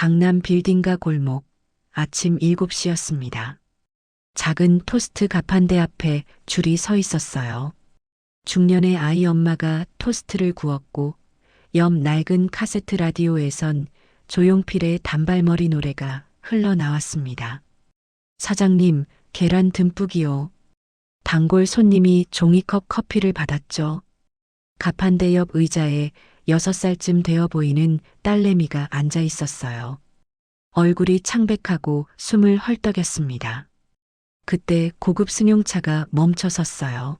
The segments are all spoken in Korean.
강남 빌딩가 골목, 아침 7시였습니다. 작은 토스트 가판대 앞에 줄이 서 있었어요. 중년의 아이 엄마가 토스트를 구웠고 옆 낡은 카세트 라디오에선 조용필의 단발머리 노래가 흘러나왔습니다. 사장님, 계란 듬뿍이요. 단골 손님이 종이컵 커피를 받았죠. 가판대 옆 의자에 6살쯤 되어 보이는 딸내미가 앉아 있었어요. 얼굴이 창백하고 숨을 헐떡였습니다. 그때 고급 승용차가 멈춰 섰어요.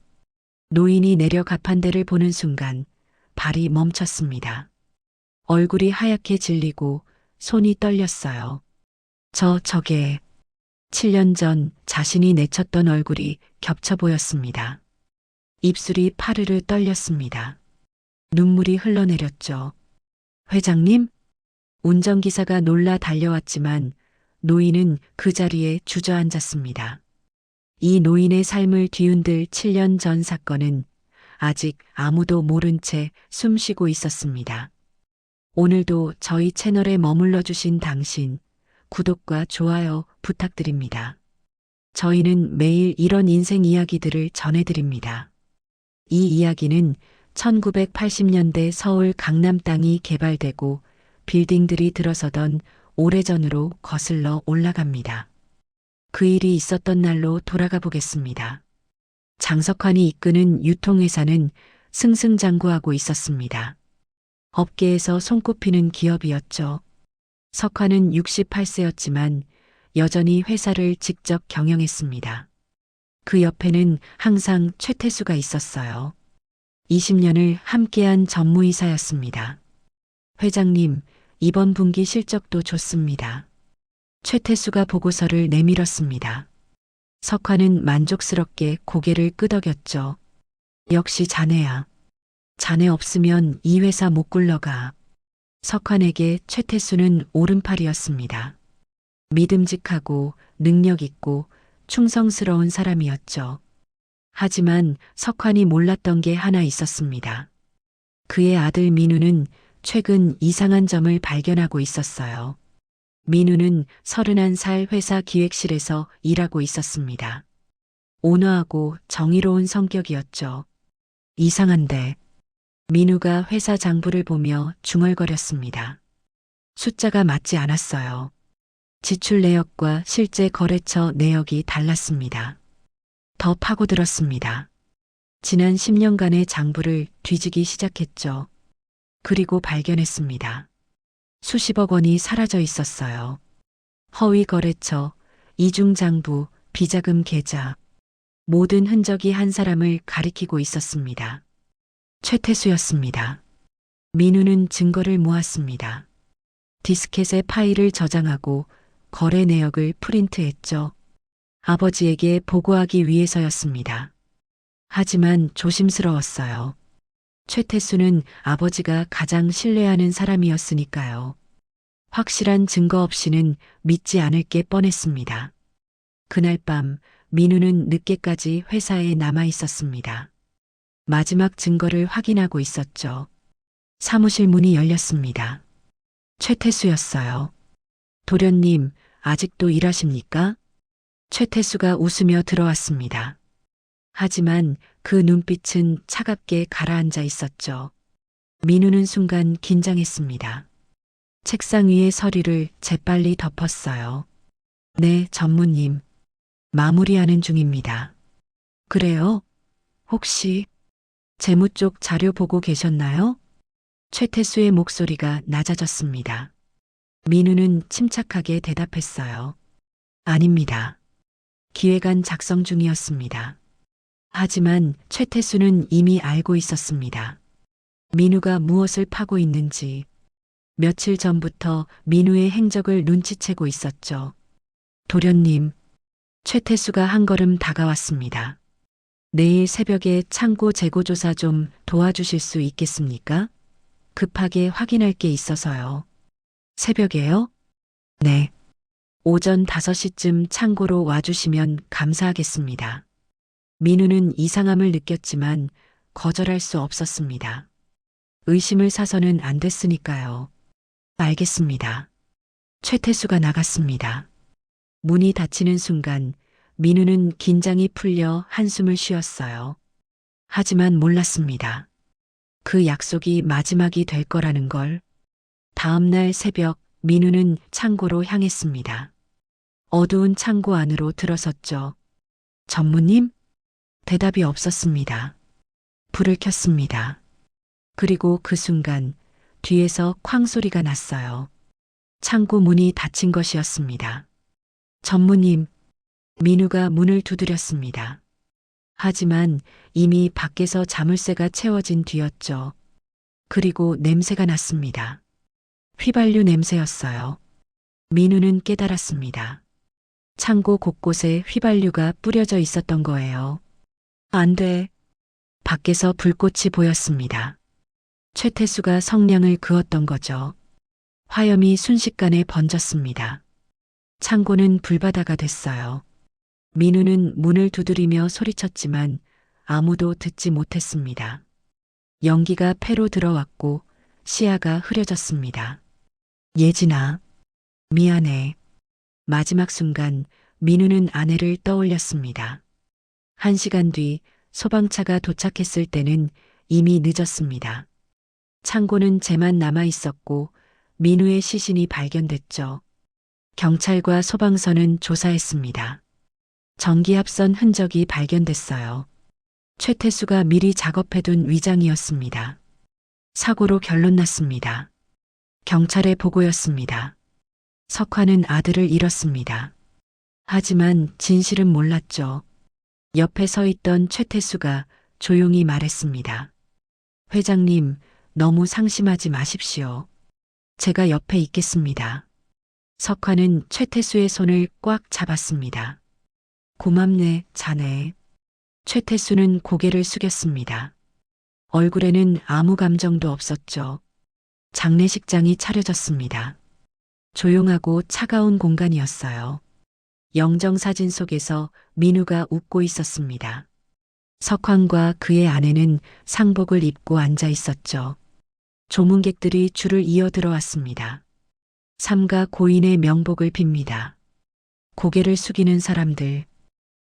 노인이 내려 가판대를 보는 순간 발이 멈췄습니다. 얼굴이 하얗게 질리고 손이 떨렸어요. 저게 7년 전 자신이 내쳤던 얼굴이 겹쳐 보였습니다. 입술이 파르르 떨렸습니다. 눈물이 흘러내렸죠. 회장님? 운전기사가 놀라 달려왔지만 노인은 그 자리에 주저앉았습니다. 이 노인의 삶을 뒤흔들 7년 전 사건은 아직 아무도 모른 채 숨쉬고 있었습니다. 오늘도 저희 채널에 머물러 주신 당신, 구독과 좋아요 부탁드립니다. 저희는 매일 이런 인생 이야기들을 전해드립니다. 이 이야기는 1980년대 서울 강남 땅이 개발되고 빌딩들이 들어서던 오래전으로 거슬러 올라갑니다. 그 일이 있었던 날로 돌아가 보겠습니다. 장석환이 이끄는 유통회사는 승승장구하고 있었습니다. 업계에서 손꼽히는 기업이었죠. 석환은 68세였지만 여전히 회사를 직접 경영했습니다. 그 옆에는 항상 최태수가 있었어요. 20년을 함께한 전무이사였습니다. 회장님, 이번 분기 실적도 좋습니다. 최태수가 보고서를 내밀었습니다. 석환은 만족스럽게 고개를 끄덕였죠. 역시 자네야. 자네 없으면 이 회사 못 굴러가. 석환에게 최태수는 오른팔이었습니다. 믿음직하고 능력 있고 충성스러운 사람이었죠. 하지만 석환이 몰랐던 게 하나 있었습니다. 그의 아들 민우는 최근 이상한 점을 발견하고 있었어요. 민우는 31살 회사 기획실에서 일하고 있었습니다. 온화하고 정의로운 성격이었죠. 이상한데 민우가 회사 장부를 보며 중얼거렸습니다. 숫자가 맞지 않았어요. 지출 내역과 실제 거래처 내역이 달랐습니다. 더 파고들었습니다. 지난 10년간의 장부를 뒤지기 시작했죠. 그리고 발견했습니다. 수십억 원이 사라져 있었어요. 허위 거래처, 이중장부, 비자금 계좌, 모든 흔적이 한 사람을 가리키고 있었습니다. 최태수였습니다. 민우는 증거를 모았습니다. 디스켓에 파일을 저장하고 거래 내역을 프린트했죠. 아버지에게 보고하기 위해서였습니다. 하지만 조심스러웠어요. 최태수는 아버지가 가장 신뢰하는 사람이었으니까요. 확실한 증거 없이는 믿지 않을 게 뻔했습니다. 그날 밤 민우는 늦게까지 회사에 남아 있었습니다. 마지막 증거를 확인하고 있었죠. 사무실 문이 열렸습니다. 최태수였어요. 도련님, 아직도 일하십니까? 최태수가 웃으며 들어왔습니다. 하지만 그 눈빛은 차갑게 가라앉아 있었죠. 민우는 순간 긴장했습니다. 책상 위의 서류를 재빨리 덮었어요. 네, 전무님. 마무리하는 중입니다. 그래요? 혹시 재무 쪽 자료 보고 계셨나요? 최태수의 목소리가 낮아졌습니다. 민우는 침착하게 대답했어요. 아닙니다. 기획안 작성 중이었습니다. 하지만 최태수는 이미 알고 있었습니다. 민우가 무엇을 파고 있는지. 며칠 전부터 민우의 행적을 눈치채고 있었죠. 도련님, 최태수가 한 걸음 다가왔습니다. 내일 새벽에 창고 재고조사 좀 도와주실 수 있겠습니까? 급하게 확인할 게 있어서요. 새벽에요? 네. 오전 5시쯤 창고로 와주시면 감사하겠습니다. 민우는 이상함을 느꼈지만 거절할 수 없었습니다. 의심을 사서는 안 됐으니까요. 알겠습니다. 최태수가 나갔습니다. 문이 닫히는 순간 민우는 긴장이 풀려 한숨을 쉬었어요. 하지만 몰랐습니다. 그 약속이 마지막이 될 거라는 걸. 다음 날 새벽 민우는 창고로 향했습니다. 어두운 창고 안으로 들어섰죠. 전무님? 대답이 없었습니다. 불을 켰습니다. 그리고 그 순간 뒤에서 쾅 소리가 났어요. 창고 문이 닫힌 것이었습니다. 전무님, 민우가 문을 두드렸습니다. 하지만 이미 밖에서 자물쇠가 채워진 뒤였죠. 그리고 냄새가 났습니다. 휘발유 냄새였어요. 민우는 깨달았습니다. 창고 곳곳에 휘발유가 뿌려져 있었던 거예요. 안 돼. 밖에서 불꽃이 보였습니다. 최태수가 성냥을 그었던 거죠. 화염이 순식간에 번졌습니다. 창고는 불바다가 됐어요. 민우는 문을 두드리며 소리쳤지만 아무도 듣지 못했습니다. 연기가 폐로 들어왔고 시야가 흐려졌습니다. 예진아, 미안해. 마지막 순간 민우는 아내를 떠올렸습니다. 1시간 뒤 소방차가 도착했을 때는 이미 늦었습니다. 창고는 재만 남아 있었고 민우의 시신이 발견됐죠. 경찰과 소방서는 조사했습니다. 전기합선 흔적이 발견됐어요. 최태수가 미리 작업해둔 위장이었습니다. 사고로 결론 났습니다. 경찰의 보고였습니다. 석화는 아들을 잃었습니다. 하지만 진실은 몰랐죠. 옆에 서 있던 최태수가 조용히 말했습니다. 회장님, 너무 상심하지 마십시오. 제가 옆에 있겠습니다. 석화는 최태수의 손을 꽉 잡았습니다. 고맙네, 자네. 최태수는 고개를 숙였습니다. 얼굴에는 아무 감정도 없었죠. 장례식장이 차려졌습니다. 조용하고 차가운 공간이었어요. 영정사진 속에서 민우가 웃고 있었습니다. 석환과 그의 아내는 상복을 입고 앉아 있었죠. 조문객들이 줄을 이어 들어왔습니다. 삼가 고인의 명복을 빕니다. 고개를 숙이는 사람들.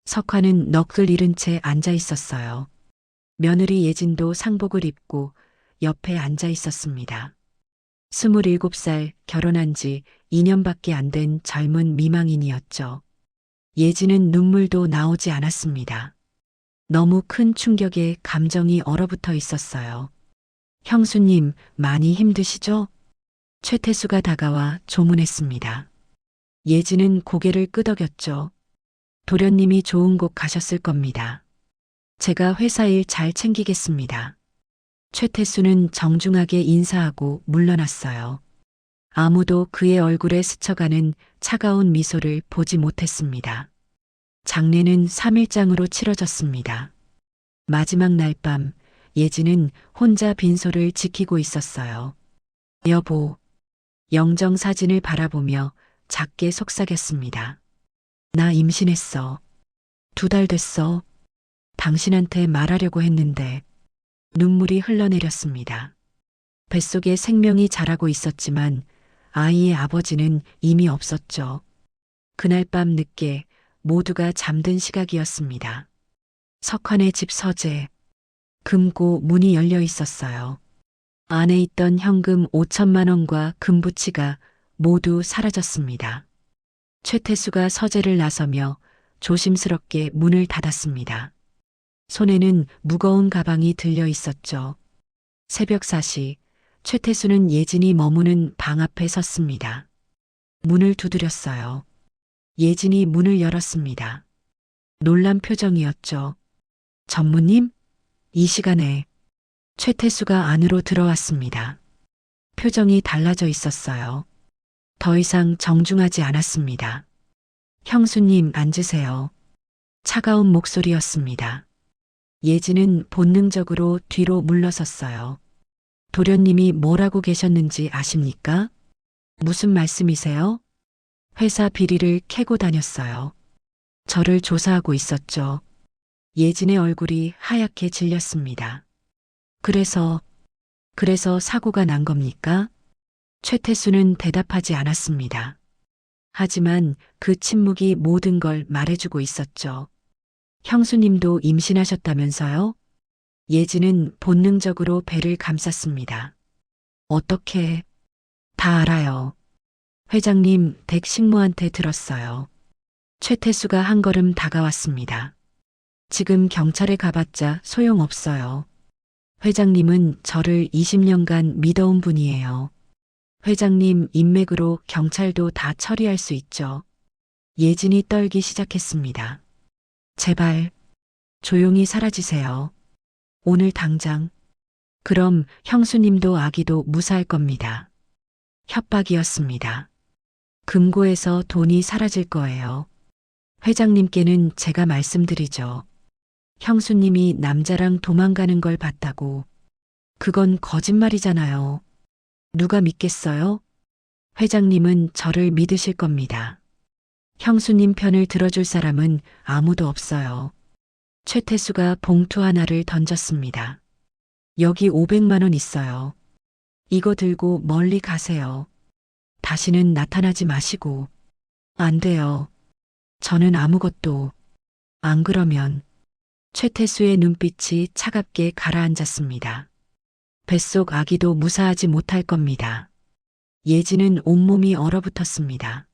석환은 넋을 잃은 채 앉아 있었어요. 며느리 예진도 상복을 입고 옆에 앉아 있었습니다. 27살 결혼한 지 2년밖에 안 된 젊은 미망인이었죠. 예진은 눈물도 나오지 않았습니다. 너무 큰 충격에 감정이 얼어붙어 있었어요. 형수님, 많이 힘드시죠? 최태수가 다가와 조문했습니다. 예진은 고개를 끄덕였죠. 도련님이 좋은 곳 가셨을 겁니다. 제가 회사 일 잘 챙기겠습니다. 최태수는 정중하게 인사하고 물러났어요. 아무도 그의 얼굴에 스쳐가는 차가운 미소를 보지 못했습니다. 장례는 3일장으로 치러졌습니다. 마지막 날 밤 예진은 혼자 빈소를 지키고 있었어요. 여보, 영정사진을 바라보며 작게 속삭였습니다. 나 임신했어. 2달 됐어. 당신한테 말하려고 했는데. 눈물이 흘러내렸습니다. 뱃속에 생명이 자라고 있었지만 아이의 아버지는 이미 없었죠. 그날 밤 늦게 모두가 잠든 시각이었습니다. 석환의 집 서재. 금고 문이 열려 있었어요. 안에 있던 현금 5천만 원과 금부치가 모두 사라졌습니다. 최태수가 서재를 나서며 조심스럽게 문을 닫았습니다. 손에는 무거운 가방이 들려 있었죠. 새벽 4시 최태수는 예진이 머무는 방 앞에 섰습니다. 문을 두드렸어요. 예진이 문을 열었습니다. 놀란 표정이었죠. 전무님? 이 시간에 최태수가 안으로 들어왔습니다. 표정이 달라져 있었어요. 더 이상 정중하지 않았습니다. 형수님 앉으세요. 차가운 목소리였습니다. 예진은 본능적으로 뒤로 물러섰어요. 도련님이 뭐라고 계셨는지 아십니까? 무슨 말씀이세요? 회사 비리를 캐고 다녔어요. 저를 조사하고 있었죠. 예진의 얼굴이 하얗게 질렸습니다. 그래서 사고가 난 겁니까? 최태수는 대답하지 않았습니다. 하지만 그 침묵이 모든 걸 말해주고 있었죠. 형수님도 임신하셨다면서요? 예지는 본능적으로 배를 감쌌습니다. 어떻게? 다 알아요. 회장님 댁 식모한테 들었어요. 최태수가 한 걸음 다가왔습니다. 지금 경찰에 가봤자 소용없어요. 회장님은 저를 20년간 믿어온 분이에요. 회장님 인맥으로 경찰도 다 처리할 수 있죠. 예진이 떨기 시작했습니다. 제발 조용히 사라지세요. 오늘 당장. 그럼 형수님도 아기도 무사할 겁니다. 협박이었습니다. 금고에서 돈이 사라질 거예요. 회장님께는 제가 말씀드리죠. 형수님이 남자랑 도망가는 걸 봤다고. 그건 거짓말이잖아요. 누가 믿겠어요? 회장님은 저를 믿으실 겁니다. 형수님 편을 들어줄 사람은 아무도 없어요. 최태수가 봉투 하나를 던졌습니다. 여기 500만 원 있어요. 이거 들고 멀리 가세요. 다시는 나타나지 마시고. 안 돼요. 저는 아무것도. 안 그러면. 최태수의 눈빛이 차갑게 가라앉았습니다. 뱃속 아기도 무사하지 못할 겁니다. 예지는 온몸이 얼어붙었습니다.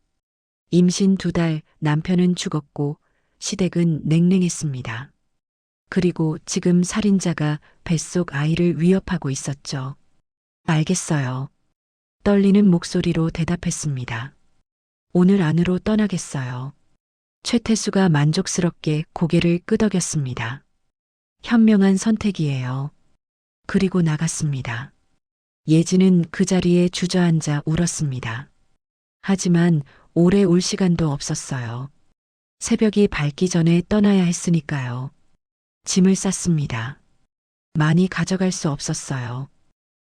임신 2달 남편은 죽었고 시댁은 냉랭했습니다. 그리고 지금 살인자가 뱃속 아이를 위협하고 있었죠. 알겠어요. 떨리는 목소리로 대답했습니다. 오늘 안으로 떠나겠어요. 최태수가 만족스럽게 고개를 끄덕였습니다. 현명한 선택이에요. 그리고 나갔습니다. 예지는 그 자리에 주저앉아 울었습니다. 하지만 오래 울 시간도 없었어요. 새벽이 밝기 전에 떠나야 했으니까요. 짐을 쌌습니다. 많이 가져갈 수 없었어요.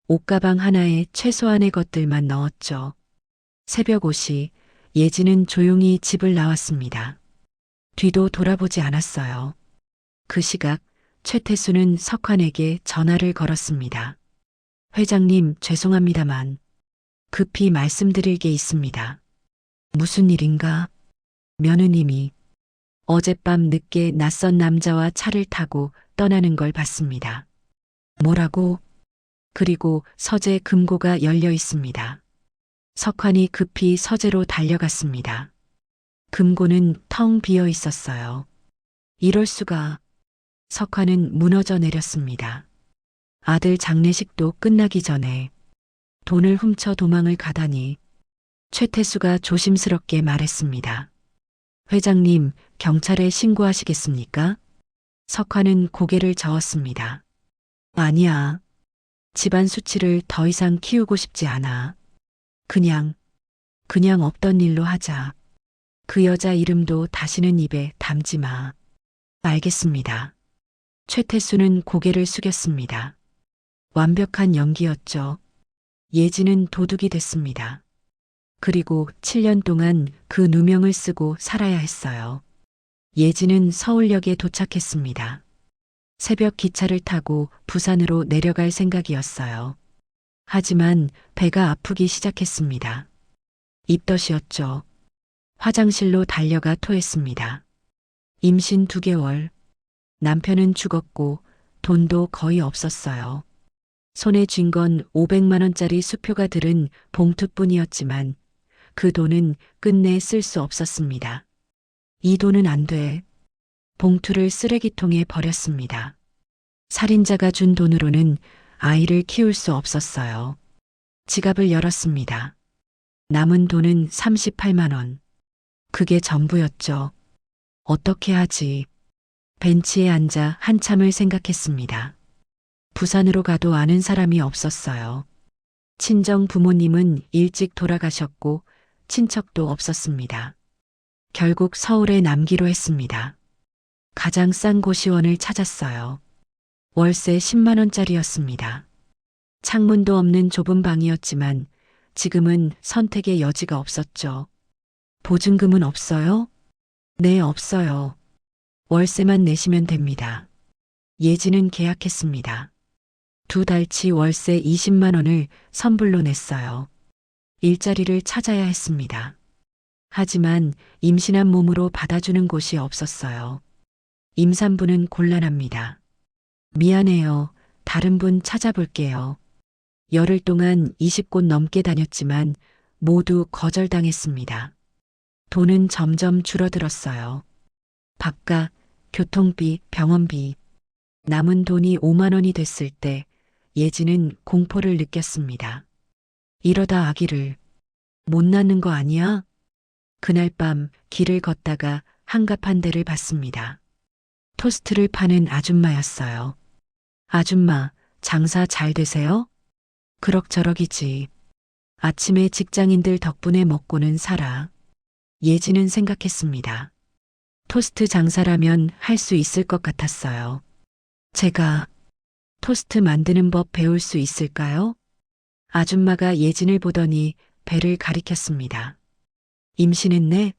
옷가방 하나에 최소한의 것들만 넣었죠. 새벽 5시 예지는 조용히 집을 나왔습니다. 뒤도 돌아보지 않았어요. 그 시각 최태수는 석환에게 전화를 걸었습니다. 회장님 죄송합니다만 급히 말씀드릴 게 있습니다. 무슨 일인가? 며느님이 어젯밤 늦게 낯선 남자와 차를 타고 떠나는 걸 봤습니다. 뭐라고? 그리고 서재 금고가 열려 있습니다. 석환이 급히 서재로 달려갔습니다. 금고는 텅 비어 있었어요. 이럴 수가. 석환은 무너져 내렸습니다. 아들 장례식도 끝나기 전에 돈을 훔쳐 도망을 가다니. 최태수가 조심스럽게 말했습니다. 회장님, 경찰에 신고하시겠습니까? 석환은 고개를 저었습니다. 아니야. 집안 수치를 더 이상 키우고 싶지 않아. 그냥 없던 일로 하자. 그 여자 이름도 다시는 입에 담지 마. 알겠습니다. 최태수는 고개를 숙였습니다. 완벽한 연기였죠. 예지는 도둑이 됐습니다. 그리고 7년 동안 그 누명을 쓰고 살아야 했어요. 예지는 서울역에 도착했습니다. 새벽 기차를 타고 부산으로 내려갈 생각이었어요. 하지만 배가 아프기 시작했습니다. 입덧이었죠. 화장실로 달려가 토했습니다. 임신 2개월. 남편은 죽었고 돈도 거의 없었어요. 손에 쥔 건 500만 원짜리 수표가 들은 봉투뿐이었지만 그 돈은 끝내 쓸 수 없었습니다. 이 돈은 안 돼. 봉투를 쓰레기통에 버렸습니다. 살인자가 준 돈으로는 아이를 키울 수 없었어요. 지갑을 열었습니다. 남은 돈은 38만 원. 그게 전부였죠. 어떻게 하지? 벤치에 앉아 한참을 생각했습니다. 부산으로 가도 아는 사람이 없었어요. 친정 부모님은 일찍 돌아가셨고 친척도 없었습니다. 결국 서울에 남기로 했습니다. 가장 싼 고시원을 찾았어요. 월세 10만 원짜리였습니다. 창문도 없는 좁은 방이었지만 지금은 선택의 여지가 없었죠. 보증금은 없어요? 네, 없어요. 월세만 내시면 됩니다. 예지는 계약했습니다. 2달치 월세 20만 원을 선불로 냈어요. 일자리를 찾아야 했습니다. 하지만 임신한 몸으로 받아주는 곳이 없었어요. 임산부는 곤란합니다. 미안해요. 다른 분 찾아볼게요. 열흘 동안 20곳 넘게 다녔지만 모두 거절당했습니다. 돈은 점점 줄어들었어요. 밥값, 교통비, 병원비. 남은 돈이 5만 원이 됐을 때 예지는 공포를 느꼈습니다. 이러다 아기를 못 낳는 거 아니야? 그날 밤 길을 걷다가 한갑 한 대를 봤습니다. 토스트를 파는 아줌마였어요. 아줌마, 장사 잘 되세요? 그럭저럭이지. 아침에 직장인들 덕분에 먹고는 살아. 예지는 생각했습니다. 토스트 장사라면 할 수 있을 것 같았어요. 제가 토스트 만드는 법 배울 수 있을까요? 아줌마가 예진을 보더니 배를 가리켰습니다. 임신했네?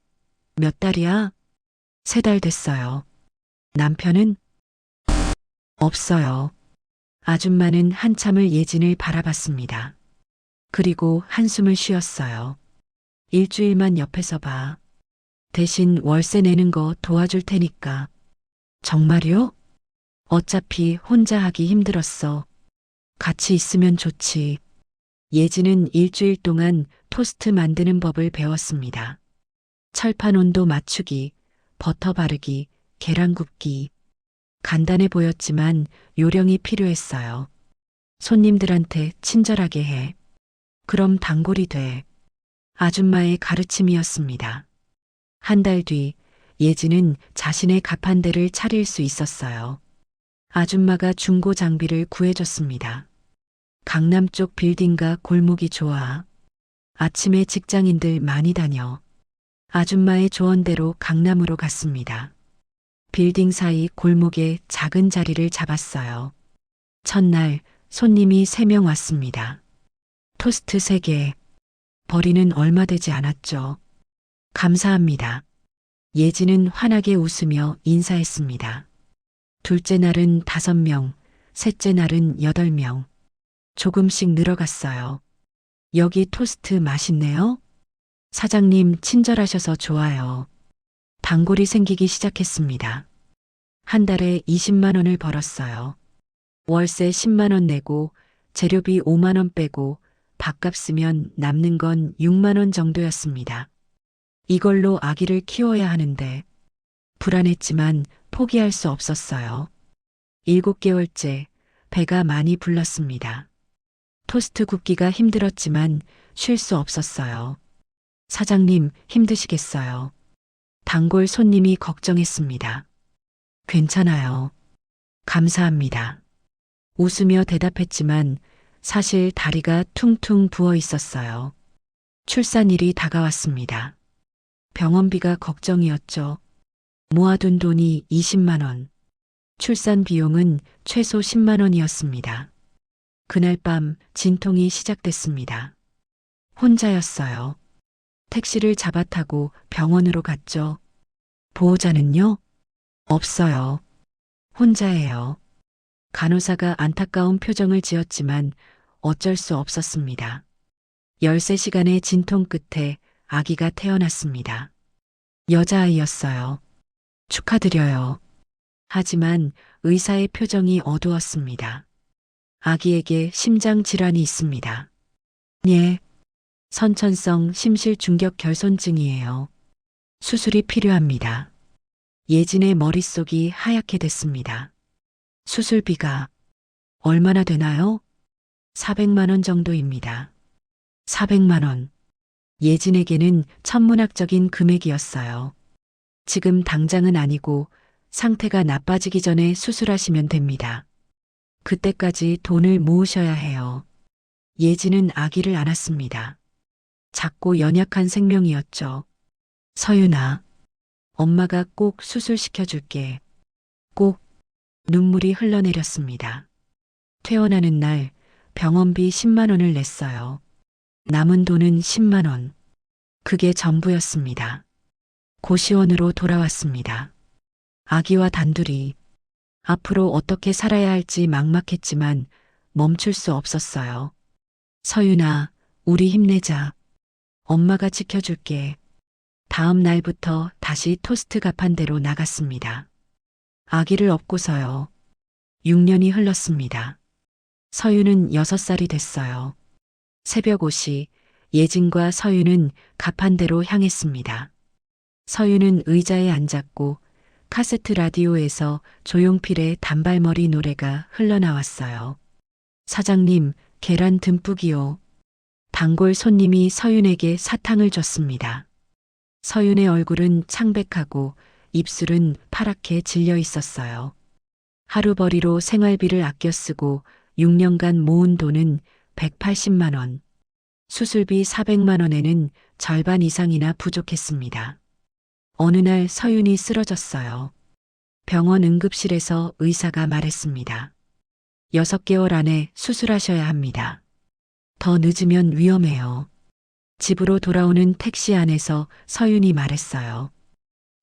몇 달이야? 3달 됐어요. 남편은? 없어요. 아줌마는 한참을 예진을 바라봤습니다. 그리고 한숨을 쉬었어요. 일주일만 옆에서 봐. 대신 월세 내는 거 도와줄 테니까. 정말요? 어차피 혼자 하기 힘들었어. 같이 있으면 좋지. 예지는 일주일 동안 토스트 만드는 법을 배웠습니다. 철판 온도 맞추기, 버터 바르기, 계란 굽기. 간단해 보였지만 요령이 필요했어요. 손님들한테 친절하게 해. 그럼 단골이 돼. 아줌마의 가르침이었습니다. 한 달 뒤 예지는 자신의 가판대를 차릴 수 있었어요. 아줌마가 중고 장비를 구해줬습니다. 강남 쪽 빌딩과 골목이 좋아. 아침에 직장인들 많이 다녀. 아줌마의 조언대로 강남으로 갔습니다. 빌딩 사이 골목에 작은 자리를 잡았어요. 첫날 손님이 3명 왔습니다. 토스트 3개. 벌이는 얼마 되지 않았죠. 감사합니다. 예지는 환하게 웃으며 인사했습니다. 둘째 날은 5명, 셋째 날은 8명. 조금씩 늘어갔어요. 여기 토스트 맛있네요. 사장님 친절하셔서 좋아요. 단골이 생기기 시작했습니다. 한 달에 20만 원을 벌었어요. 월세 10만 원 내고 재료비 5만 원 빼고 밥값 쓰면 남는 건 6만 원 정도였습니다. 이걸로 아기를 키워야 하는데 불안했지만 포기할 수 없었어요. 7개월째 배가 많이 불렀습니다. 토스트 굽기가 힘들었지만 쉴 수 없었어요. 사장님 힘드시겠어요. 단골 손님이 걱정했습니다. 괜찮아요. 감사합니다. 웃으며 대답했지만 사실 다리가 퉁퉁 부어 있었어요. 출산일이 다가왔습니다. 병원비가 걱정이었죠. 모아둔 돈이 20만 원. 출산 비용은 최소 10만 원이었습니다. 그날 밤 진통이 시작됐습니다. 혼자였어요. 택시를 잡아 타고 병원으로 갔죠. 보호자는요? 없어요. 혼자예요. 간호사가 안타까운 표정을 지었지만 어쩔 수 없었습니다. 13시간의 진통 끝에 아기가 태어났습니다. 여자아이였어요. 축하드려요. 하지만 의사의 표정이 어두웠습니다. 아기에게 심장 질환이 있습니다. 예. 선천성 심실중격 결손증이에요. 수술이 필요합니다. 예진의 머릿속이 하얗게 됐습니다. 수술비가 얼마나 되나요? 400만 원 정도입니다. 400만 원. 예진에게는 천문학적인 금액이었어요. 지금 당장은 아니고 상태가 나빠지기 전에 수술하시면 됩니다. 그때까지 돈을 모으셔야 해요. 예진은 아기를 안았습니다. 작고 연약한 생명이었죠. 서윤아, 엄마가 꼭 수술시켜줄게. 꼭. 눈물이 흘러내렸습니다. 퇴원하는 날 병원비 10만 원을 냈어요. 남은 돈은 10만 원. 그게 전부였습니다. 고시원으로 돌아왔습니다. 아기와 단둘이 앞으로 어떻게 살아야 할지 막막했지만 멈출 수 없었어요. 서윤아, 우리 힘내자. 엄마가 지켜줄게. 다음 날부터 다시 토스트 가판대로 나갔습니다. 아기를 업고서요. 6년이 흘렀습니다. 서유는 6살이 됐어요. 새벽 5시 예진과 서유는 가판대로 향했습니다. 서유는 의자에 앉았고 카세트 라디오에서 조용필의 단발머리 노래가 흘러나왔어요. 사장님, 계란 듬뿍이요. 단골 손님이 서윤에게 사탕을 줬습니다. 서윤의 얼굴은 창백하고 입술은 파랗게 질려 있었어요. 하루벌이로 생활비를 아껴 쓰고 6년간 모은 돈은 180만 원. 수술비 400만 원에는 절반 이상이나 부족했습니다. 어느 날 서윤이 쓰러졌어요. 병원 응급실에서 의사가 말했습니다. 6개월 안에 수술하셔야 합니다. 더 늦으면 위험해요. 집으로 돌아오는 택시 안에서 서윤이 말했어요.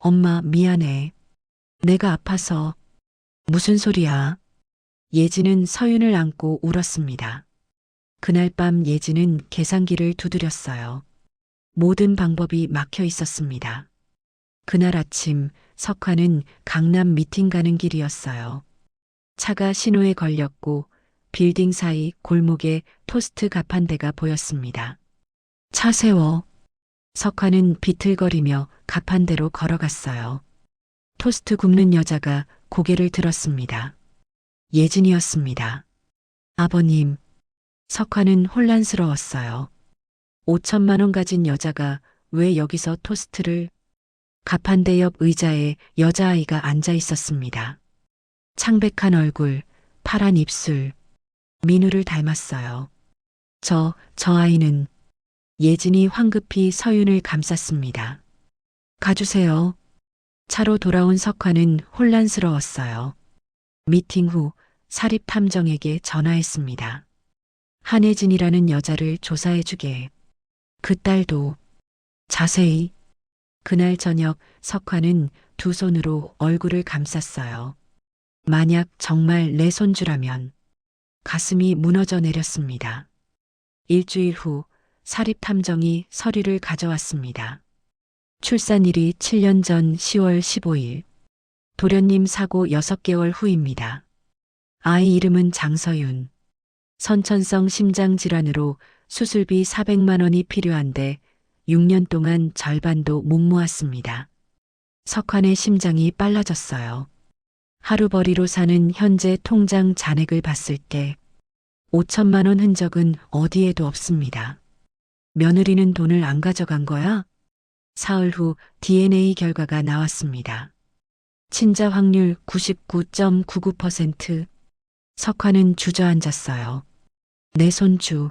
엄마, 미안해. 내가 아파서. 무슨 소리야? 예진은 서윤을 안고 울었습니다. 그날 밤 예진은 계산기를 두드렸어요. 모든 방법이 막혀 있었습니다. 그날 아침 석화는 강남 미팅 가는 길이었어요. 차가 신호에 걸렸고 빌딩 사이 골목에 토스트 가판대가 보였습니다. 차 세워. 석화는 비틀거리며 가판대로 걸어갔어요. 토스트 굽는 여자가 고개를 들었습니다. 예진이었습니다. 아버님. 석화는 혼란스러웠어요. 5천만 원 가진 여자가 왜 여기서 토스트를? 가판대 옆 의자에 여자아이가 앉아 있었습니다. 창백한 얼굴, 파란 입술, 민우를 닮았어요. 저 아이는. 예진이 황급히 서윤을 감쌌습니다. 가주세요. 차로 돌아온 석화는 혼란스러웠어요. 미팅 후 사립탐정에게 전화했습니다. 한혜진이라는 여자를 조사해주게. 그 딸도. 자세히. 그날 저녁 석화는 두 손으로 얼굴을 감쌌어요. 만약 정말 내 손주라면. 가슴이 무너져 내렸습니다. 일주일 후 사립탐정이 서류를 가져왔습니다. 출산일이 7년 전 10월 15일. 도련님 사고 6개월 후입니다. 아이 이름은 장서윤. 선천성 심장질환으로 수술비 400만 원이 필요한데 6년 동안 절반도 못 모았습니다. 석환의 심장이 빨라졌어요. 하루벌이로 사는 현재 통장 잔액을 봤을 때 5천만 원 흔적은 어디에도 없습니다. 며느리는 돈을 안 가져간 거야? 사흘 후 DNA 결과가 나왔습니다. 친자 확률 99.99%. 석환은 주저앉았어요. 내 손주.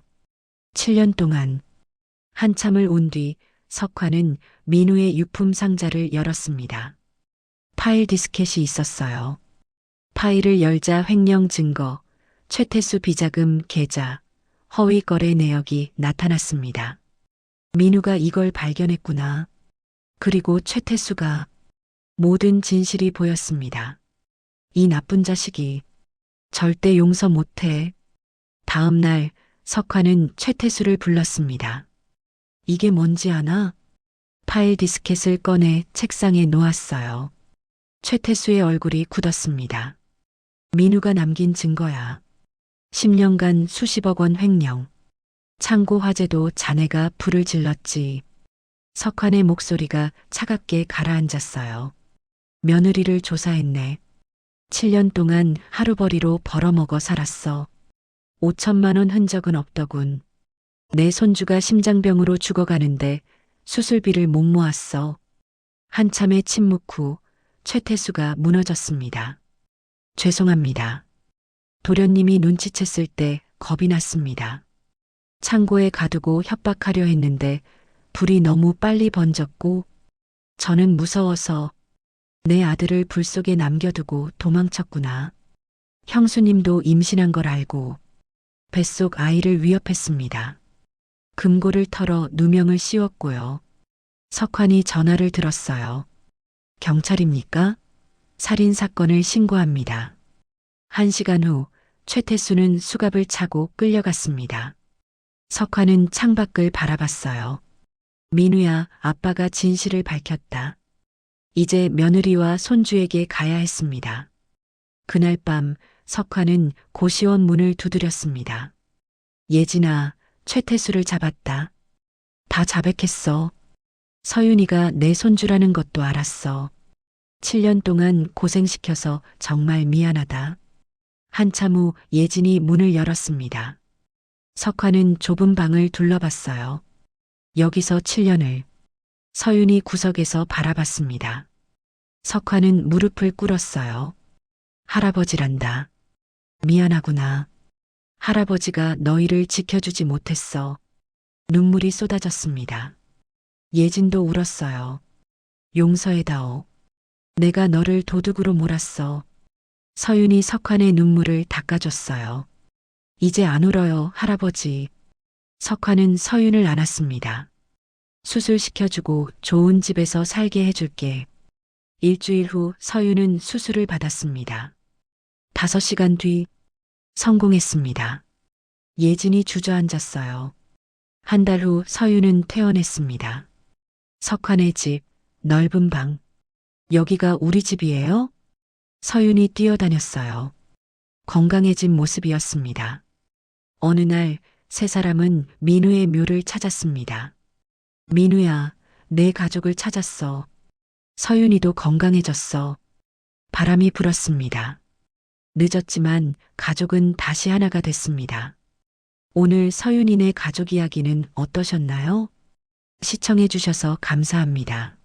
7년 동안. 한참을 온 뒤 석환은 민우의 유품 상자를 열었습니다. 파일 디스켓이 있었어요. 파일을 열자 횡령 증거, 최태수 비자금 계좌, 허위 거래 내역이 나타났습니다. 민우가 이걸 발견했구나. 그리고 최태수가. 모든 진실이 보였습니다. 이 나쁜 자식이. 절대 용서 못해. 다음 날 석환은 최태수를 불렀습니다. 이게 뭔지 아나? 파일 디스켓을 꺼내 책상에 놓았어요. 최태수의 얼굴이 굳었습니다. 민우가 남긴 증거야. 10년간 수십억 원 횡령. 창고 화재도 자네가 불을 질렀지. 석환의 목소리가 차갑게 가라앉았어요. 며느리를 조사했네. 7년 동안 하루벌이로 벌어먹어 살았어. 5천만 원 흔적은 없더군. 내 손주가 심장병으로 죽어가는데 수술비를 못 모았어. 한참의 침묵 후 최태수가 무너졌습니다. 죄송합니다. 도련님이 눈치챘을 때 겁이 났습니다. 창고에 가두고 협박하려 했는데 불이 너무 빨리 번졌고 저는 무서워서 내 아들을 불 속에 남겨두고 도망쳤구나. 형수님도 임신한 걸 알고 뱃속 아이를 위협했습니다. 금고를 털어 누명을 씌웠고요. 석환이 전화를 들었어요. 경찰입니까? 살인 사건을 신고합니다. 1시간 후 최태수는 수갑을 차고 끌려갔습니다. 석환은 창밖을 바라봤어요. 민우야, 아빠가 진실을 밝혔다. 이제 며느리와 손주에게 가야 했습니다. 그날 밤 석화는 고시원 문을 두드렸습니다. 예진아, 최태수를 잡았다. 다 자백했어. 서윤이가 내 손주라는 것도 알았어. 7년 동안 고생시켜서 정말 미안하다. 한참 후 예진이 문을 열었습니다. 석화는 좁은 방을 둘러봤어요. 여기서 7년을. 서윤이 구석에서 바라봤습니다. 석화는 무릎을 꿇었어요. 할아버지란다. 미안하구나. 할아버지가 너희를 지켜주지 못했어. 눈물이 쏟아졌습니다. 예진도 울었어요. 용서해다오. 내가 너를 도둑으로 몰았어. 서윤이 석환의 눈물을 닦아줬어요. 이제 안 울어요, 할아버지. 석환은 서윤을 안았습니다. 수술시켜주고 좋은 집에서 살게 해줄게. 일주일 후 서윤은 수술을 받았습니다. 5시간 뒤 성공했습니다. 예진이 주저앉았어요. 한 달 후 서윤은 퇴원했습니다. 석환의 집, 넓은 방. 여기가 우리 집이에요? 서윤이 뛰어다녔어요. 건강해진 모습이었습니다. 어느 날 세 사람은 민우의 묘를 찾았습니다. 민우야, 내 가족을 찾았어. 서윤이도 건강해졌어. 바람이 불었습니다. 늦었지만 가족은 다시 하나가 됐습니다. 오늘 서윤이네 가족 이야기는 어떠셨나요? 시청해 주셔서 감사합니다.